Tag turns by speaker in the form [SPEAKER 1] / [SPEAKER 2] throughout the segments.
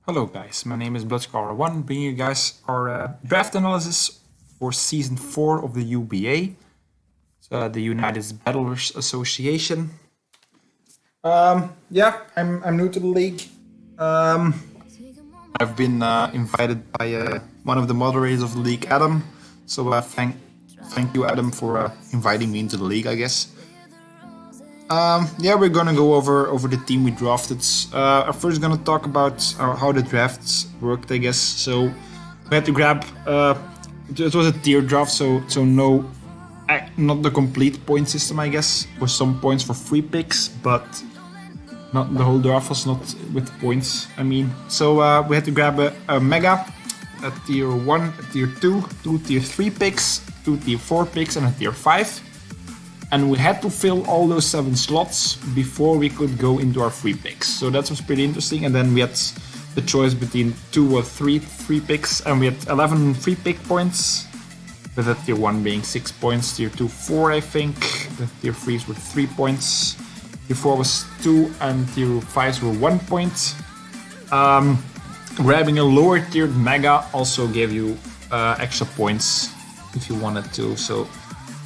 [SPEAKER 1] Hello guys, my name is Bloodscaller1, bringing you guys our draft analysis for Season 4 of the UBA, the United Battlers Association. I'm new to the league. I've been invited by one of the moderators of the league, Adam, so thank you Adam for inviting me into the league, I guess. We're gonna go over the team we drafted. I'm first gonna talk about how the drafts worked, I guess. So we had to grab. It was a tier draft, so no, not the complete point system, I guess. With some points for free picks, but not the whole draft was not with points. I mean, so we had to grab a mega, a tier 1, a tier 2, 2 tier 3 picks, 2 tier 4 picks, and a tier 5. And we had to fill all those 7 slots before we could go into our free picks. So that was pretty interesting. And then we had the choice between 2 or 3 free picks. And we had 11 free pick points, with the tier 1 being 6 points, tier 2 4 I think, the tier 3s were 3 points, tier 4 was 2, and tier 5s were 1 point. Grabbing a lower tiered mega also gave you extra points if you wanted to. So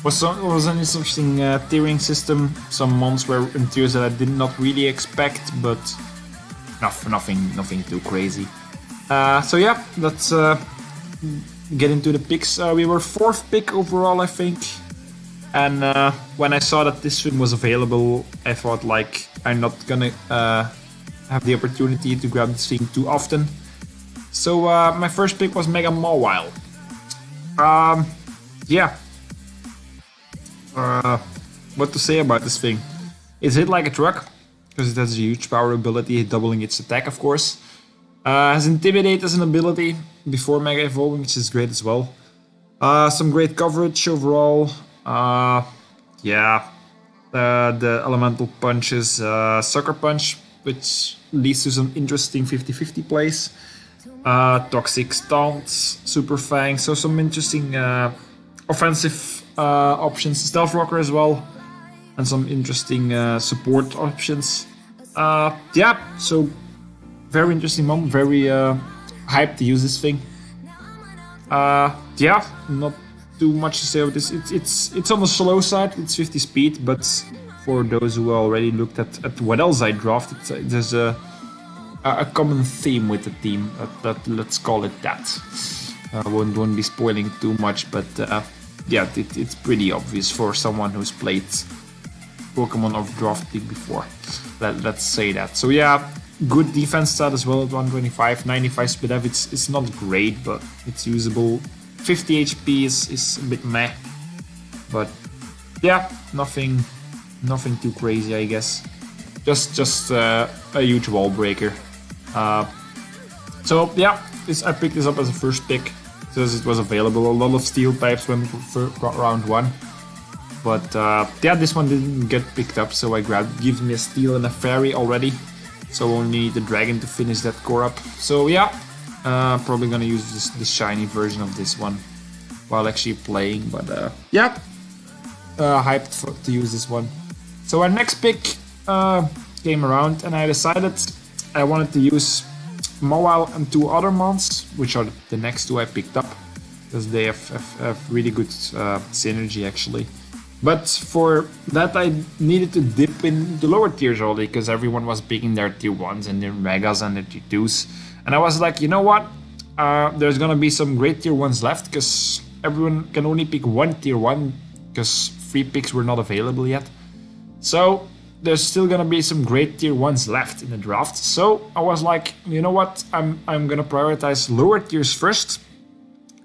[SPEAKER 1] was an interesting tiering system. Some mons were in tiers that I did not really expect, but nothing too crazy. Let's get into the picks. We were 4th pick overall, I think. And when I saw that this thing was available, I thought, like, I'm not gonna have the opportunity to grab this thing too often. So my first pick was Mega Mawile. What to say about this thing? It's hit like a truck, because it has a huge power ability, doubling its attack, of course. Has Intimidate as an ability before Mega Evolving, which is great as well. Some great coverage overall. The Elemental Punches, Sucker Punch, which leads to some interesting 50-50 plays. Toxic Stunts, Super Fang, so some interesting offensive options, Stealth Rocker as well, and some interesting support options. So very interesting moment, very hyped to use this thing. Not too much to say about this. It's on the slow side, it's 50 speed, but for those who already looked at what else I drafted, there's a common theme with the team, let's call it that. I won't be spoiling too much, but it's pretty obvious for someone who's played Pokémon of Draft League before. Let's say that. So good defense stat as well at 125, 95 speed F. It's not great, but it's usable. 50 HP is a bit meh, but nothing too crazy, I guess. Just a huge wall breaker. I picked this up as a first pick, because it was available. A lot of steel types went for round 1, but this one didn't get picked up, so I grabbed. Gives me a steel and a fairy already, so only need the dragon to finish that core up. So probably gonna use the shiny version of this one while actually playing, but hyped to use this one. So our next pick came around, and I decided I wanted to use Mawile and 2 other mons, which are the next 2 I picked up, because they have really good synergy actually. But for that I needed to dip in the lower tiers already, because everyone was picking their tier 1s and their megas and their tier 2s. And I was like, you know what? There's gonna be some great tier 1s left, because everyone can only pick 1 tier 1, because free picks were not available yet. So there's still gonna be some great tier 1s left in the draft. So I was like, you know what? I'm gonna prioritize lower tiers first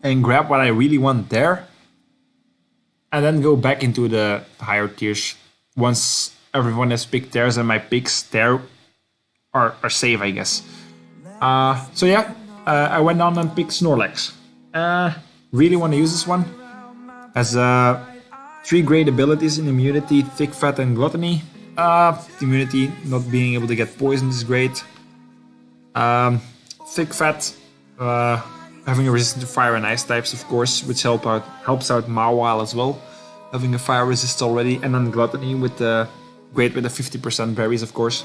[SPEAKER 1] and grab what I really want there, and then go back into the higher tiers once everyone has picked theirs and my picks there are safe, I guess. I went on and picked Snorlax. Really want to use this one. Has 3 great abilities in Immunity, Thick Fat, and Gluttony. Immunity, not being able to get poisoned, is great. Thick Fat, having a resistance to fire and ice types, of course, which helps out Mawile as well, having a fire resist already. And then Gluttony with the great with the 50% berries, of course.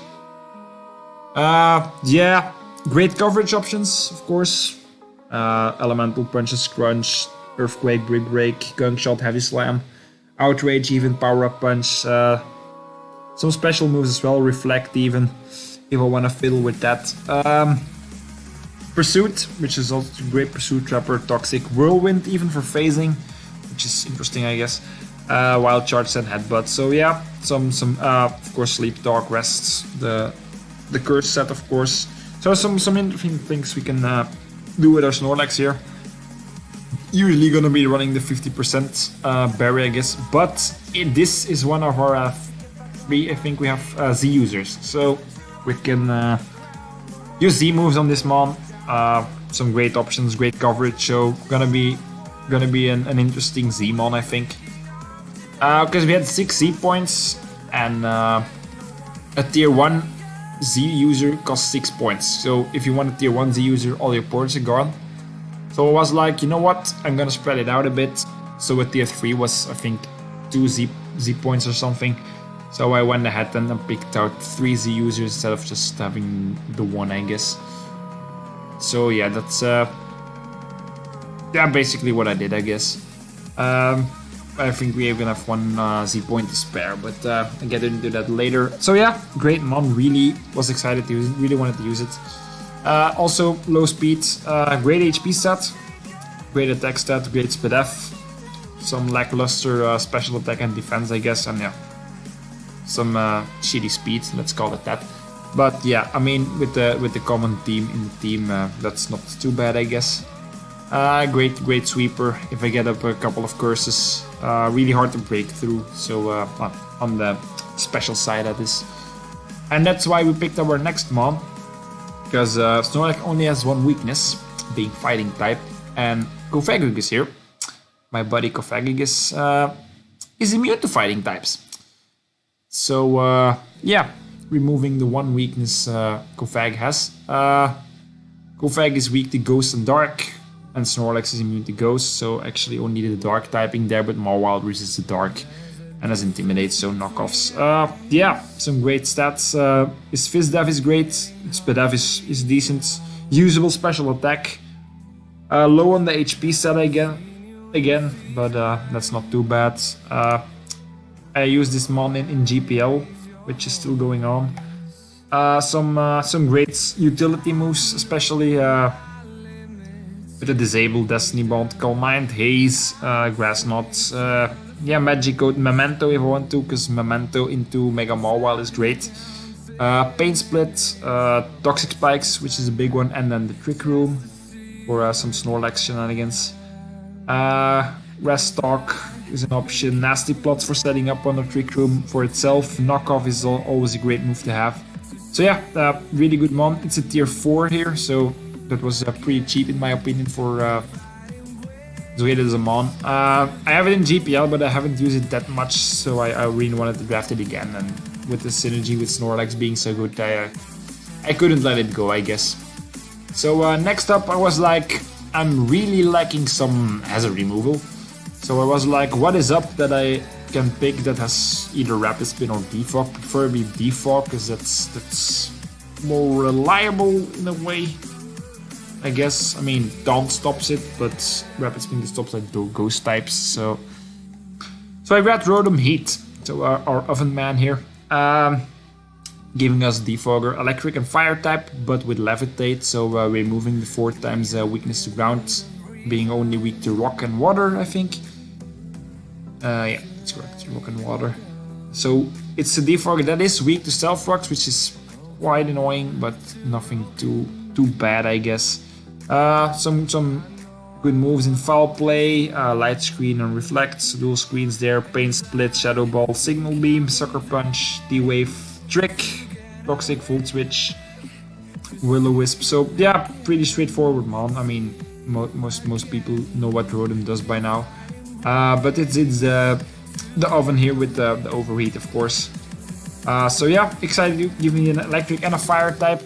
[SPEAKER 1] Great coverage options, of course. Elemental Punches, Crunch, Earthquake, Brick Break, Gunshot, Heavy Slam, Outrage, even Power Up Punch. Some special moves as well, Reflect even, if I want to fiddle with that. Pursuit, which is also great. Pursuit, Trapper, Toxic, Whirlwind even for phasing, which is interesting, I guess. Wild Charge and Headbutt. So yeah, some of course Sleep Talk, Rests, the Curse set, of course. So some interesting things we can do with our Snorlax here. Usually gonna be running the 50% berry, I guess, but this is one of our three. I think we have Z users, so we can use Z moves on this mon. Some great options, great coverage. So gonna be an interesting Z mon, I think, because we had 6 Z points and a tier 1 Z user costs 6 points. So if you want a tier 1 Z user, all your points are gone. So I was like, you know what, I'm gonna spread it out a bit. So a tier 3 was, I think, 2 Z points or something. So I went ahead and picked out 3 Z users instead of just having the 1, I guess. So yeah, that's basically what I did, I guess. I think we are gonna have 1 Z point to spare, but I'll get into that later. So yeah, great mon, really was excited to use it, really wanted to use it. Also low speed, great HP stat, great attack stat, great speed F, some lackluster special attack and defense, I guess, and yeah, some shitty speed, let's call it that. But yeah, I mean, with the common theme in the team, that's not too bad, I guess. Great sweeper. If I get up a couple of curses, really hard to break through. So on the special side, that is, and that's why we picked up our next mon, because Snorlax only has 1 weakness, being fighting type, and Kofagigus here, my buddy Kofagigus, is immune to fighting types. So yeah, removing the 1 weakness Kofag has. Kofag is weak to Ghost and Dark, and Snorlax is immune to Ghost, so actually only the Dark typing there, but Mawile resists the Dark and has Intimidate, so knockoffs. Yeah, some great stats. His Fizz Dev is great, his Spedev is decent, usable special attack. Low on the HP set again, but that's not too bad. I use this mon in GPL, which is still going on. Some great utility moves, especially with the disabled Destiny Bond, Calm Mind, Haze, Grass Knot, yeah, Magic Code, Memento if I want to, because Memento into Mega Mawile is great. Pain Split, Toxic Spikes, which is a big one, and then the Trick Room for some Snorlax shenanigans. Rest Talk is an option. Nasty Plots for setting up on the Trick Room for itself. Knockoff is always a great move to have. So yeah, really good mon. It's a tier 4 here, so that was pretty cheap in my opinion for to get it as a mon. I have it in GPL, but I haven't used it that much, so I really wanted to draft it again. And with the synergy with Snorlax being so good, I couldn't let it go, I guess. So next up, I was like, I'm really lacking some hazard removal. So I was like, what is up that I can pick that has either Rapid Spin or Defog? Preferably Defog, because that's more reliable in a way, I guess. I mean, Taunt stops it, but Rapid Spin stops like Ghost types. So I grabbed Rotom Heat, so our Oven Man here, giving us Defogger, Electric and Fire type, but with Levitate. So removing the 4 times weakness to ground, being only weak to Rock and Water, I think. Yeah, that's correct, Rock and Water. So it's a Defogger that is weak to Stealth Rocks, which is quite annoying, but nothing too bad, I guess. Some good moves in Foul Play, Light Screen and Reflect, dual screens there, Pain Split, Shadow Ball, Signal Beam, Sucker Punch, D-Wave, Trick, Toxic, Volt Switch, Will-O-Wisp. So yeah, pretty straightforward mon. I mean, most people know what Rotom does by now. But it's the Oven here with the Overheat, of course. So yeah, excited to give me an Electric and a Fire type,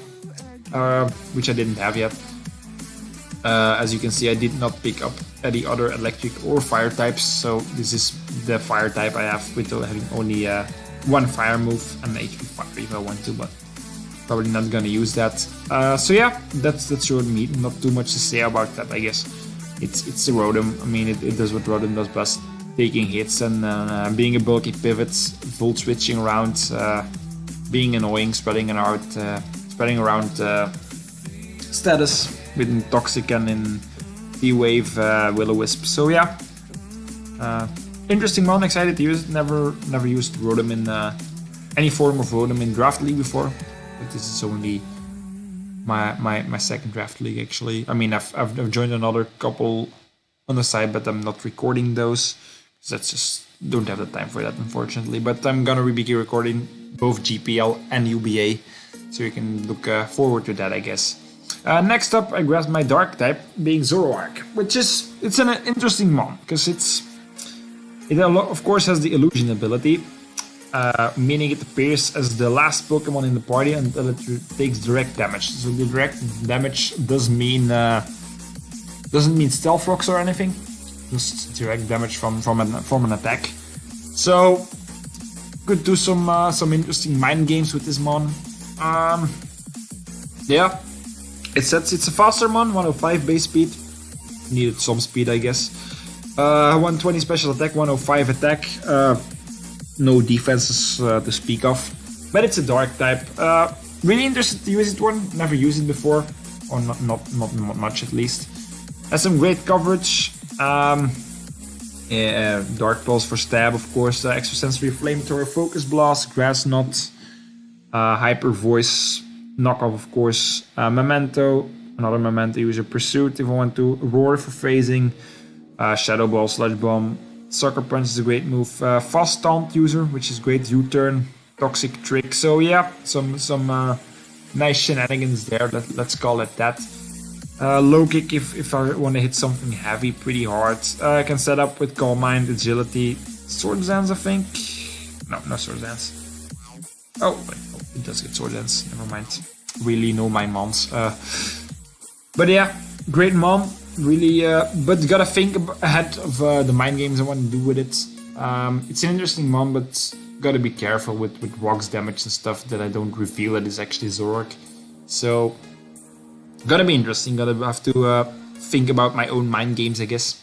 [SPEAKER 1] which I didn't have yet. As you can see, I did not pick up any other Electric or Fire types, so this is the Fire type I have, with having only 1 Fire move and HP 5 if I want to, but probably not gonna use that. So yeah, that's Rotom Heat. Not too much to say about that, I guess. It's the Rotom. I mean, it does what Rotom does best: taking hits and being a bulky pivot, volt switching around, being annoying, spreading around status with Toxic and in D-Wave, Will-O-Wisp. So yeah, interesting one. Excited to use it. Never used Rotom in any form of Rotom in Draft League before, but this is only my second Draft League actually. I mean, I've joined another couple on the side, but I'm not recording those. That's just don't have the time for that, unfortunately. But I'm gonna be recording both GPL and UBA, so you can look forward to that, I guess. Next up, I grabbed my Dark type, being Zoroark, which it's an interesting mon because it of course has the illusion ability, meaning it appears as the last Pokemon in the party until it takes direct damage. So the direct damage doesn't mean Stealth Rocks or anything, just direct damage from an attack. So could do some interesting mind games with this mon. Yeah, it says it's a faster mon, 105 base speed. Needed some speed, I guess. 120 special attack, 105 attack. No defenses to speak of, but it's a Dark type. Really interested to use it one. Never used it before, or not much at least. Has some great coverage. Dark Pulse for stab, of course. Extrasensory Flamethrower, Focus Blast, Grass Knot, Hyper Voice, knockoff, of course. Memento, another Memento user. Pursuit if I want to. Roar for phasing. Shadow Ball, Sludge Bomb. Sucker Punch is a great move. Fast Taunt user, which is great. U-turn, Toxic Trick. So yeah, some nice shenanigans there. Let's call it that. Low kick if I want to hit something heavy pretty hard. I can set up with Calm Mind, Agility, Sword Dance, I think. No Sword Dance. Oh, wait, it does get Sword Dance. Never mind. Really know my mons. But yeah, great mon. Really, but gotta think ahead of the mind games I want to do with it. It's an interesting mon, but gotta be careful with rocks damage and stuff that I don't reveal that is actually Zoroark. So gotta be interesting. Gotta have to think about my own mind games, I guess.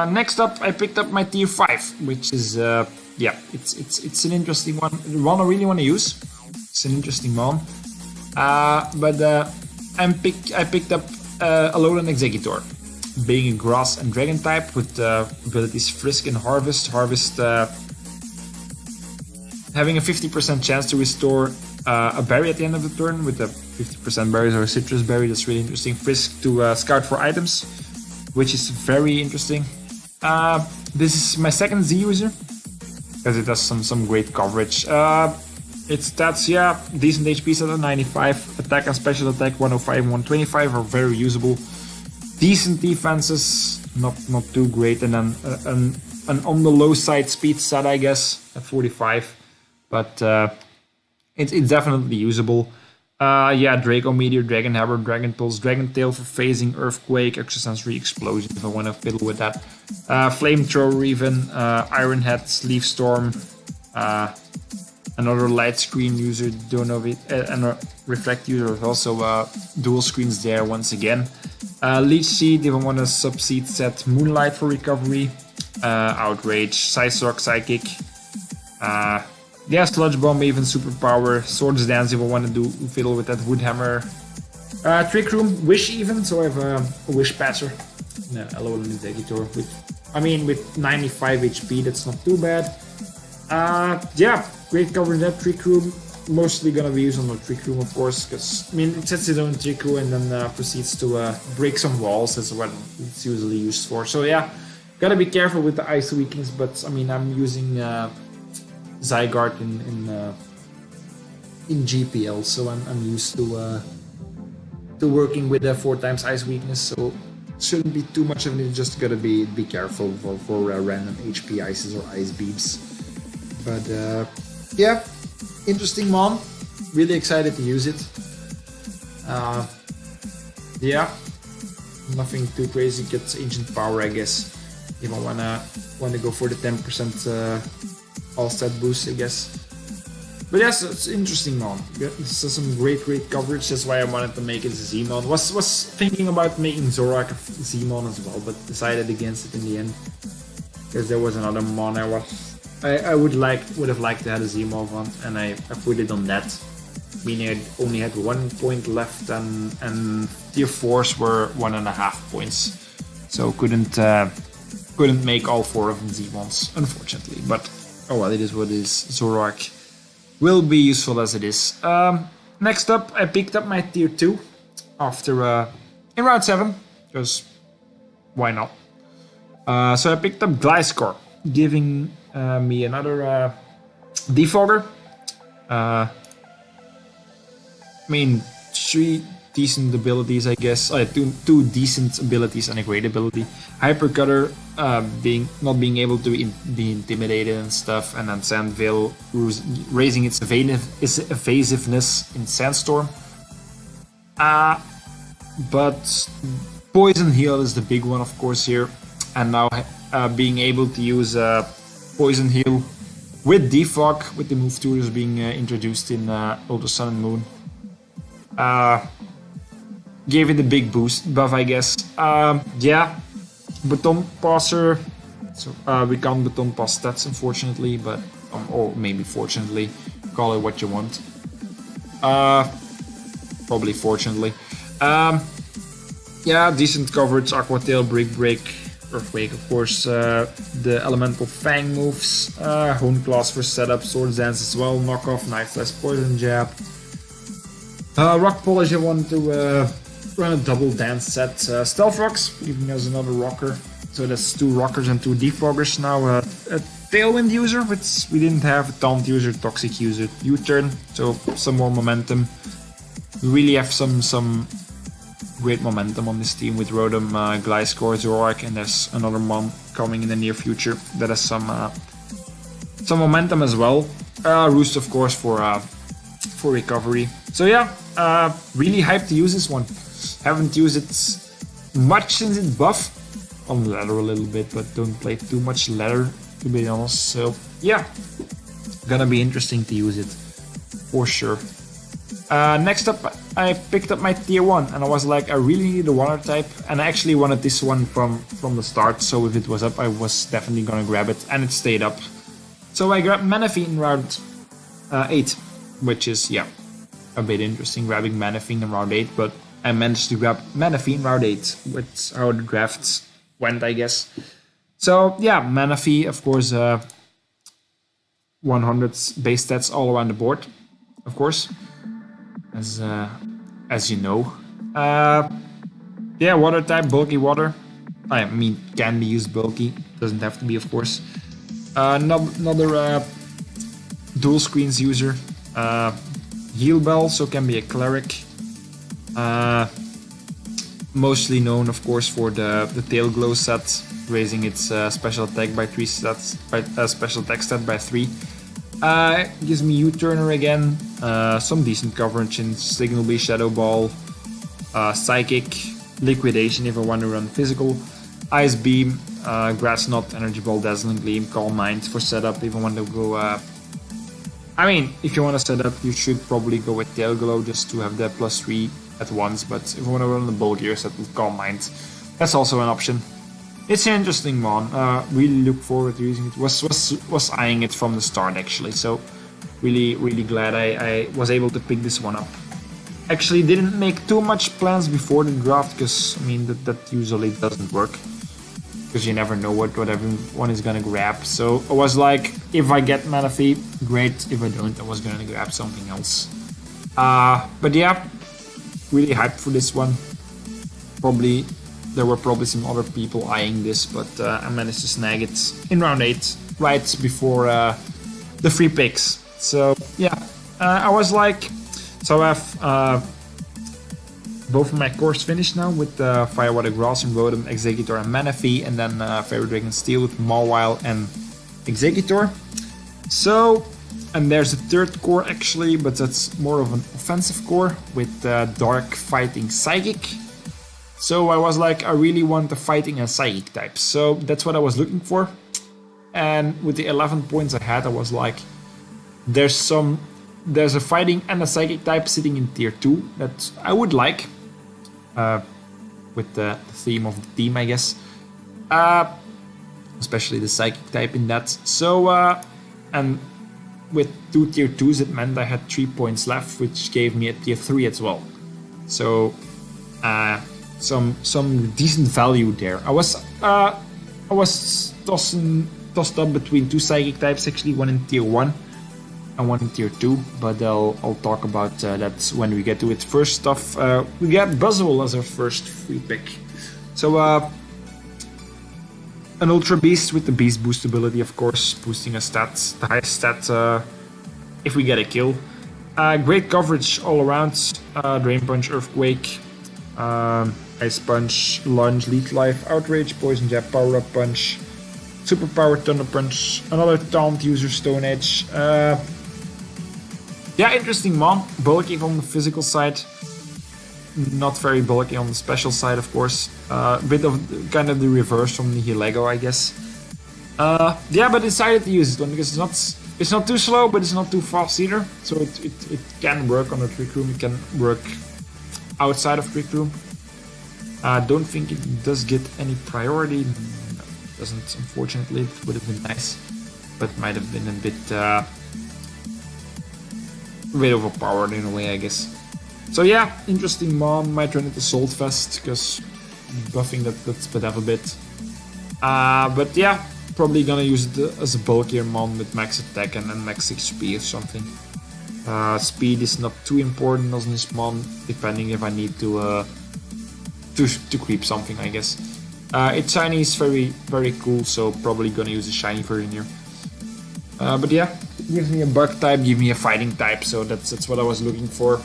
[SPEAKER 1] Next up, I picked up my tier 5, which is yeah, it's an interesting one. One I really want to use. It's an interesting mon. But I picked up Alolan Executor, being a Grass and Dragon type with abilities Frisk and Harvest. Harvest having a 50% chance to restore a berry at the end of the turn with a 50% berries or a citrus berry. That's really interesting. Frisk to scout for items, which is very interesting. This is my second Z user because it has some great coverage. Its stats, yeah, decent HP set at 95, attack and special attack 105 and 125 are very usable. Decent defenses, not too great, and then an on the low side speed set, I guess, at 45, but it's definitely usable. Yeah, Draco Meteor, Dragon Hammer, Dragon Pulse, Dragon Tail for phasing, Earthquake, Extrasensory Explosion if I want to fiddle with that. Flamethrower even, Iron Head, Leaf Storm, another light screen user, don't know if it, and a reflect user, also dual screens there once again. Leech Seed if I want to subseed set, Moonlight for recovery, Outrage, Psyshock, Psychic, yeah, Sludge Bomb, even Superpower, Swords Dance if I want to do fiddle with that, Wood Hammer, Trick Room, Wish even, so I have a Wish Passer, Alolan Executor with 95 HP, that's not too bad. Yeah, great cover in that. Trick Room, mostly gonna be used on the Trick Room, of course, because it sets its own Trick Room and then proceeds to break some walls. That's what it's usually used for. So yeah, gotta be careful with the ice weakness. But I mean, I'm using Zygarde in GPL, so I'm used to working with a 4x ice weakness. So shouldn't be too much of it. Just gotta be careful for random HP ices or ice beams. But yeah, interesting mon. Really excited to use it. Yeah, nothing too crazy. Gets Ancient Power, I guess. If I wanna go for the 10% all stat boost, I guess. But yes, it's interesting Mon. This is some great coverage. That's why I wanted to make it a Z-Mon. Was thinking about making Zorak a Z-Mon as well, but decided against it in the end. Because there was another Mon I would have liked to have a Z-Mon on, and I put it on that. Meaning I only had 1 point left, and tier 4s were 1.5 points. So couldn't make all 4 of them Z-Mons, unfortunately. But oh well, it is what it is. Zorak will be useful as it is. Next up, I picked up my tier 2 after in round 7, because why not? So I picked up Gliscor, giving me another defogger. I mean, 3 decent abilities, I guess. Two decent abilities and a great ability. Hypercutter, not being able to be intimidated and stuff, and then Sandville raising its evasiveness in Sandstorm. But Poison Heal is the big one, of course, here, and now being able to use Poison Heal with Defog, with the move tutors being introduced in Ultra Sun and Moon. Gave it a big boost buff, I guess. Yeah, Baton Passer. So we can't Baton Pass stats, unfortunately, but or maybe fortunately, call it what you want. Probably fortunately. Yeah, decent coverage. Aqua Tail, Brick Break, Earthquake, of course. The Elemental Fang moves. Hone Class for setup. Sword Dance as well. Knockoff, Knife Slash, Poison Jab. Rock Polish, I want to run a double dance set. Stealth Rocks, giving us another rocker. So that's 2 rockers and 2 defoggers. Now a Tailwind user, which we didn't have, a Taunt user, Toxic user, U-turn. So some more momentum. We really have some great momentum on this team with Rotom, Gliscor, Zorak, and there's another Mon coming in the near future that has some momentum as well. Roost, of course, for recovery. So yeah, really hyped to use this one. Haven't used it much since it buff. On ladder a little bit, but don't play too much ladder, to be honest. So yeah, gonna be interesting to use it for sure. Next up, I picked up my tier 1, and I was like, I really need a water type, and I actually wanted this one from the start. So if it was up, I was definitely gonna grab it, and it stayed up. So I grabbed Manaphy in round 8, which is a bit interesting, grabbing Manaphy in round 8, but I managed to grab Manaphy in round 8, with how the drafts went, I guess. So yeah, Manaphy, of course, 100 base stats all around the board, of course, as you know. Yeah, water type, bulky water. I mean, can be used bulky, doesn't have to be, of course. Another dual screens user. Heal Bell, so can be a cleric. Mostly known, of course, for the Tail Glow set, raising its special attack by 3 stats, special attack stat by 3. Gives me U-turner again, some decent coverage in Signal Bee, Shadow Ball, Psychic, Liquidation if I want to run physical, Ice Beam, Grass Knot, Energy Ball, Dazzling Gleam, Calm Mind for setup if I want to go. I mean, if you want to set up, you should probably go with Tail Glow just to have that +3 at once, but if you want to run the bulkier set with Calm Mind, that's also an option. It's an interesting Mon. Really look forward to using it. Was eyeing it from the start actually, so really glad I was able to pick this one up. Actually, didn't make too much plans before the draft, because I mean that usually doesn't work, because you never know what everyone is gonna grab. So I was like, if I get Manaphy, great. If I don't, I was gonna grab something else. But yeah, really hyped for this one. There were probably some other people eyeing this, but I managed to snag it in round 8, right before the free picks. So yeah, I was like, so I have both of my cores finished now with Firewater Grass and Rotom, Executor and Manaphy, and then Fairy Dragon Steel with Mawile and Executor. So, and there's a third core actually, but that's more of an offensive core with Dark, Fighting, Psychic. So I was like, I really want the Fighting and Psychic types, so that's what I was looking for. And with the 11 points I had, I was like, there's some there's a fighting and a psychic type sitting in tier 2 that I would like, with the theme of the team, I guess. Especially the psychic type in that. So, and with 2 tier 2s, it meant I had 3 points left, which gave me a tier 3 as well. So, some decent value there. I was tossed up between 2 psychic types, actually, one in tier 1 and one in tier 2, but I'll talk about that when we get to it. First off, we got Buzzwole as our first free pick. So, an Ultra Beast with the Beast Boost ability, of course, boosting a stats, the highest stat if we get a kill. Great coverage all around. Drain Punch, Earthquake, Ice Punch, Lunge, Leech Life, Outrage, Poison Jab, Power Up Punch, Superpower Thunder Punch, another Taunt user, Stone Edge. Yeah, interesting mon. Bulky on the physical side. Not very bulky on the special side, of course. A bit of kind of the reverse from Nihilego, I guess. Yeah, but decided to use this one because it's not too slow, but it's not too fast either. So it can work on the Trick Room. It can work outside of Trick Room. I don't think it does get any priority. No, it doesn't, unfortunately. It would have been nice, but might have been a bit overpowered in a way, I guess. So yeah, interesting mon. Might run into Salt Fest because buffing that's sped up a bit. But yeah, probably gonna use it as a bulkier mon with max attack and then max XP or something. Speed is not too important on this mon, depending if I need to creep something, I guess. Its shiny is very cool, so probably gonna use a shiny version here. But yeah, it gives me a bug type, give me a fighting type, so that's what I was looking for.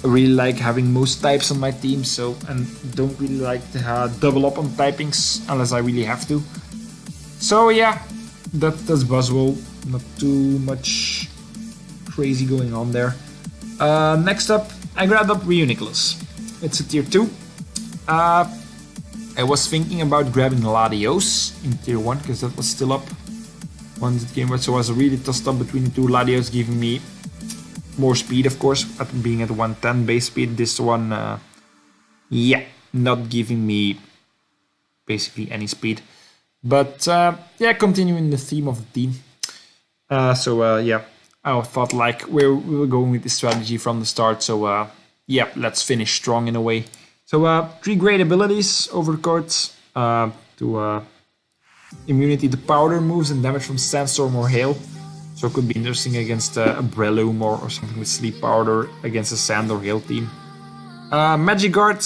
[SPEAKER 1] I really like having most types on my team, so, and don't really like to double up on typings unless I really have to. So yeah, that's Buzzwole. Not too much crazy going on there. Next up, I grabbed up Reuniclus. It's a tier 2. I was thinking about grabbing Latios in tier 1 because that was still up once it came out, so I was really tossed up between the two. Latios giving me more speed, of course, at being at 110 base speed. This one, yeah, not giving me basically any speed. But yeah, continuing the theme of the team. Yeah, I thought like we were going with this strategy from the start. So yeah, let's finish strong in a way. So 3 great abilities over the court to immunity to powder moves and damage from sandstorm or hail. So it could be interesting against a Breloom or something with Sleep Powder against a Sand or Hail team. Magic Guard,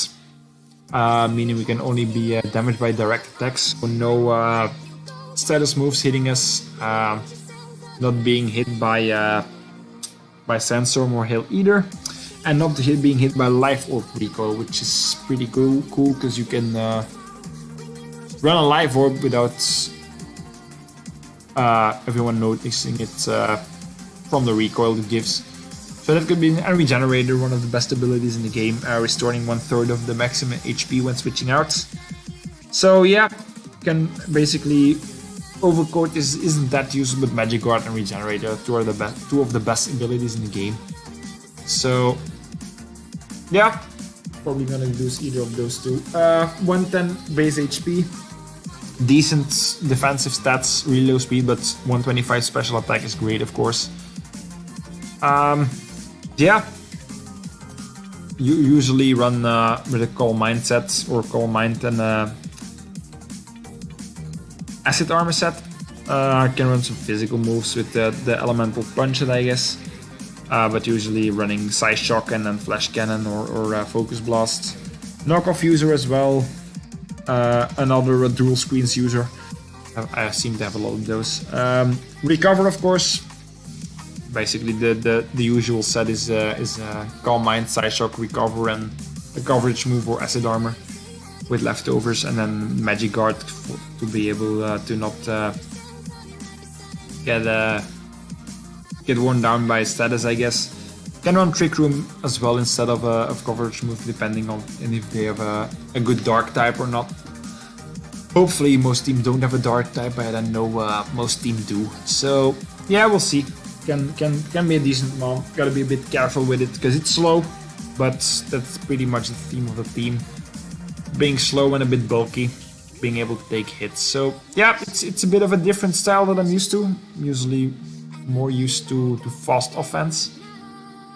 [SPEAKER 1] meaning we can only be damaged by direct attacks. So no status moves hitting us, not being hit by Sandstorm or Hail either, and not being hit by Life Orb recoil, which is pretty cool because you can run a Life Orb without everyone noticing it from the recoil it gives. So that could be a Regenerator, one of the best abilities in the game, restoring 1/3 of the maximum HP when switching out. So yeah, can basically Overcoat isn't that useful, but Magic Guard and Regenerator, two of the best abilities in the game. So yeah, probably gonna use either of those two. 110 base HP. Decent defensive stats, really low speed, but 125 special attack is great, of course. Yeah, you usually run with a Calm Mind set or Calm Mind and Acid Armor set. Can run some physical moves with the Elemental Punch, I guess. But usually running Psy Shock and then Flash Cannon or Focus Blast. Knockoff user as well. Another dual screens user. I seem to have a lot of those. Recover, of course. Basically, the usual set is Calm Mind, Side Shock, Recover, and a coverage move or Acid Armor with leftovers, and then Magic Guard to be able to not get worn down by status, I guess. Can run Trick Room as well instead of a coverage move, depending on if they have a good Dark type or not. Hopefully most teams don't have a Dark type, but I know most teams do. So yeah, we'll see. can be a decent mon. Gotta be a bit careful with it because it's slow, but that's pretty much the theme of the team. Being slow and a bit bulky, being able to take hits. So yeah, it's a bit of a different style that I'm used to. I'm usually more used to fast offense.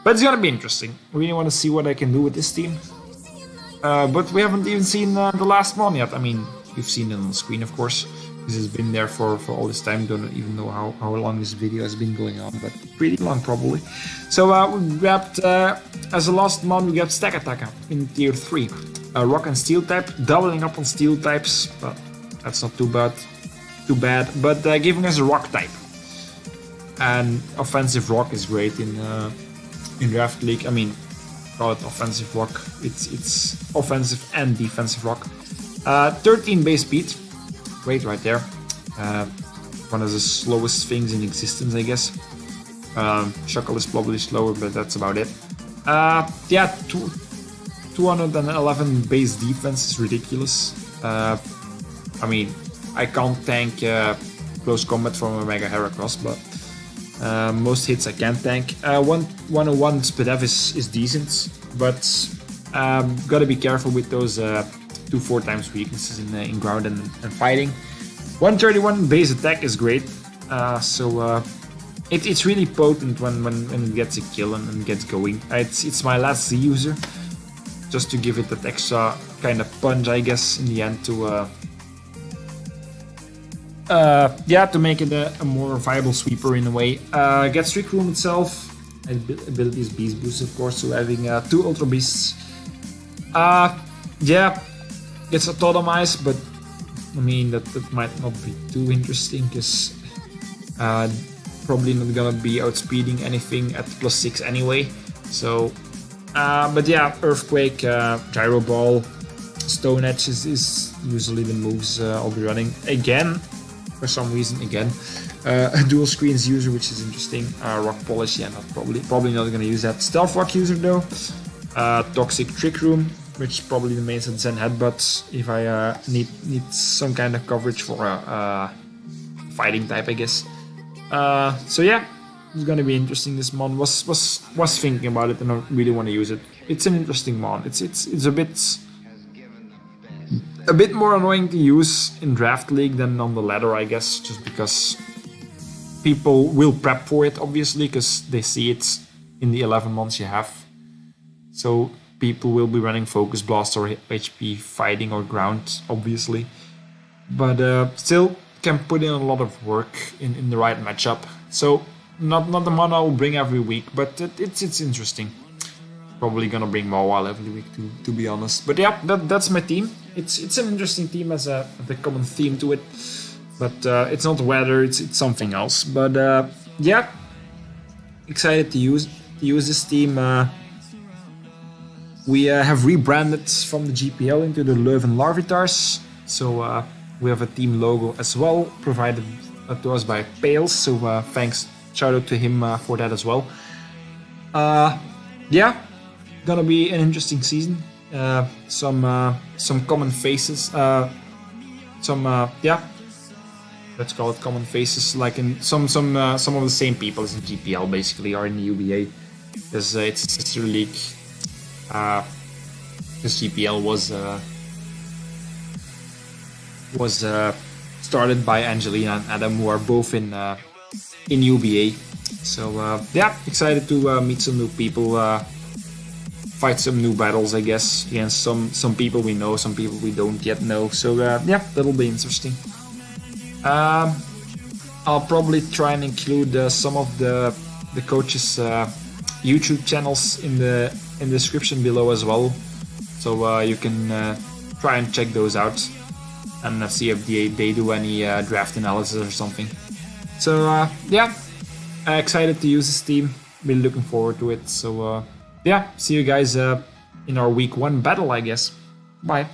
[SPEAKER 1] But it's gonna be interesting. I really want to see what I can do with this team. But we haven't even seen the last one yet. I mean, you've seen it on the screen, of course. This has been there for all this time. Don't even know how long this video has been going on, but pretty long probably. So we grabbed, as a last mon, we got Stack Attacker in tier 3. Rock and Steel type, doubling up on Steel types, but that's not too bad. But giving us a Rock type. And offensive Rock is great in Draft League. I mean, call it offensive Rock. It's offensive and defensive Rock. 13 base speed. Great right there. One of the slowest things in existence, I guess. Shuckle is probably slower, but that's about it. Yeah, 211 base defense is ridiculous. I mean, I can't tank close combat from a Mega Heracross, but most hits I can tank. 101 Spadef is decent, but gotta be careful with those 2-4 times weaknesses in ground and fighting. 131 base attack is great, so it's really potent when it gets a kill and gets going. It's my last Z user, just to give it that extra kind of punch, I guess, in the end to yeah, to make it a more viable sweeper in a way. Gets Trick Room itself, abilities Beast Boost, of course, so having 2 Ultra Beasts. Yeah, gets Autotomize, but I mean that might not be too interesting because probably not gonna be outspeeding anything at +6 anyway. So, but yeah, Earthquake, Gyro Ball, Stone Edge is usually the moves I'll be running again. For some reason, again, a dual screens user, which is interesting. Rock Polish, yeah, probably not gonna use that. Stealth Rock user though. Toxic Trick Room, which is probably the main set. Zen Headbutt if I need some kind of coverage for a fighting type, I guess. So yeah, it's gonna be interesting. This mon was thinking about it and I really want to use it. It's an interesting mon. It's a bit more annoying to use in Draft League than on the ladder, I guess, just because people will prep for it, obviously, because they see it in the 11 months you have. So people will be running Focus Blast or HP Fighting or Ground, obviously. But still can put in a lot of work in the right matchup. So not the mon I will bring every week, but it's interesting. Probably gonna bring Mawile every week to be honest. But yeah, that's my team. It's an interesting team as the common theme to it. But it's not weather, it's something else. But yeah, excited to use this team. We have rebranded from the GPL into the Leuven Larvitars. So we have a team logo as well, provided to us by Pales. So thanks, shout out to him for that as well. Yeah. Gonna be an interesting season. Some common faces. Yeah, let's call it common faces. Like in some of the same people as in GPL basically are in the UBA, because it's a sister league. Because GPL was started by Angelina and Adam, who are both in UBA. So yeah, excited to meet some new people. Fight some new battles, I guess, against some people we know, some people we don't yet know. So yeah, that'll be interesting. I'll probably try and include some of the coaches' YouTube channels in the description below as well, so you can try and check those out and see if they do any draft analysis or something. So yeah, excited to use this team. Really looking forward to it. So. Yeah, see you guys in our week 1 battle, I guess. Bye.